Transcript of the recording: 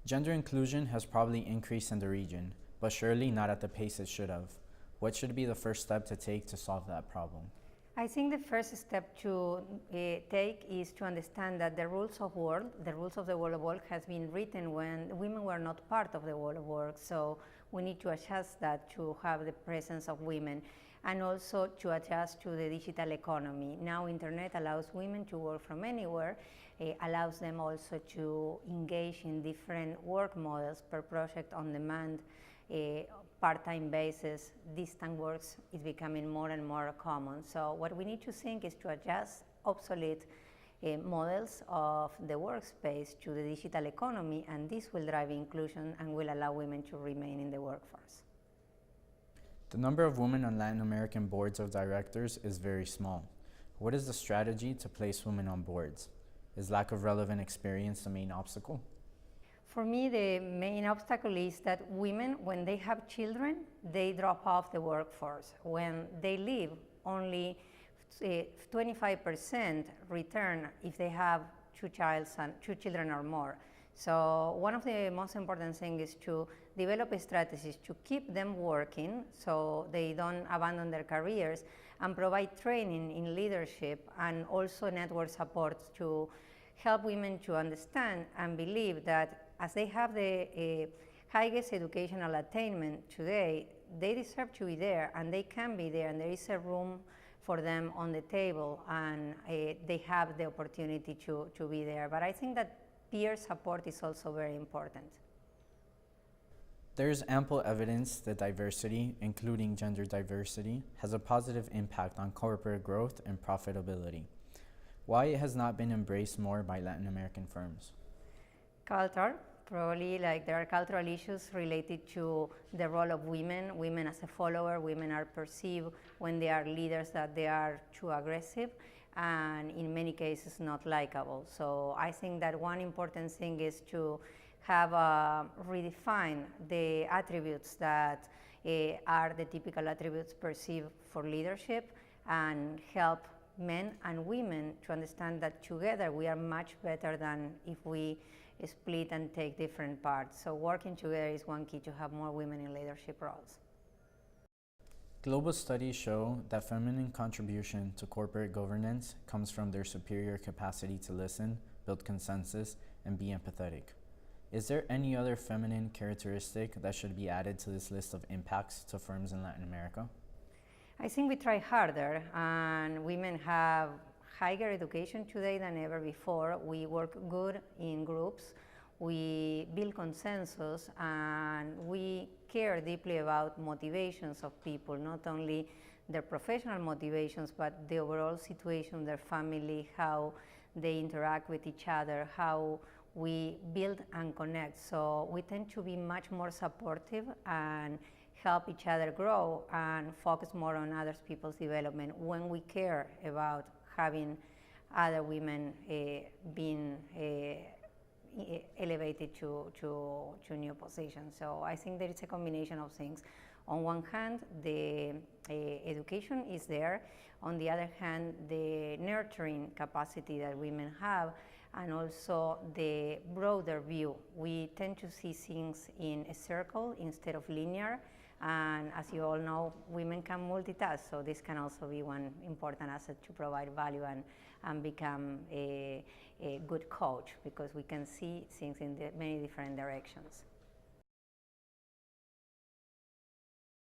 Gender inclusion has probably increased in the region, but surely not at the pace it should have. What should be the first step to take to solve that problem? I think the first step to take is to understand that the rules of the world of work has been written when women were not part of the world of work. So we need to adjust that to have the presence of women, and also to adjust to the digital economy. Now internet allows women to work from anywhere, allows them also to engage in different work models per project on demand, part-time basis. Distant works is becoming more and more common. So what we need to think is to adjust obsolete models of the workspace to the digital economy, and this will drive inclusion and will allow women to remain in the workforce. The number of women on Latin American boards of directors is very small. What is the strategy to place women on boards? Is lack of relevant experience the main obstacle? For me, the main obstacle is that women, when they have children, they drop off the workforce. When they leave, only 25% return if they have two children or more. So one of the most important things is to develop strategies to keep them working so they don't abandon their careers, and provide training in leadership and also network support to help women to understand and believe that as they have the highest educational attainment today, they deserve to be there, and they can be there, and there is a room for them on the table, and they have the opportunity to be there. But I think that peer support is also very important. There is ample evidence that diversity, including gender diversity, has a positive impact on corporate growth and profitability. Why it has not been embraced more by Latin American firms? Culture, probably, like there are cultural issues related to the role of women. Women as a follower, women are perceived when they are leaders that they are too aggressive, and in many cases not likable. So I think that one important thing is to have redefine the attributes that are the typical attributes perceived for leadership, and help men and women to understand that together we are much better than if we split and take different parts. So working together is one key to have more women in leadership roles. Global studies show that feminine contribution to corporate governance comes from their superior capacity to listen, build consensus, and be empathetic. Is there any other feminine characteristic that should be added to this list of impacts to firms in Latin America? I think we try harder, and women have higher education today than ever before. We work good in groups, we build consensus, and we care deeply about motivations of people, not only their professional motivations, but the overall situation, their family, how they interact with each other, how we build and connect. So we tend to be much more supportive and help each other grow and focus more on other people's development when we care about having other women being elevated to new positions. So I think there is a combination of things. On one hand, the education is there. On the other hand, the nurturing capacity that women have, and also the broader view. We tend to see things in a circle instead of linear. And as you all know, women can multitask, so this can also be one important asset to provide value and become a good coach, because we can see things in many different directions.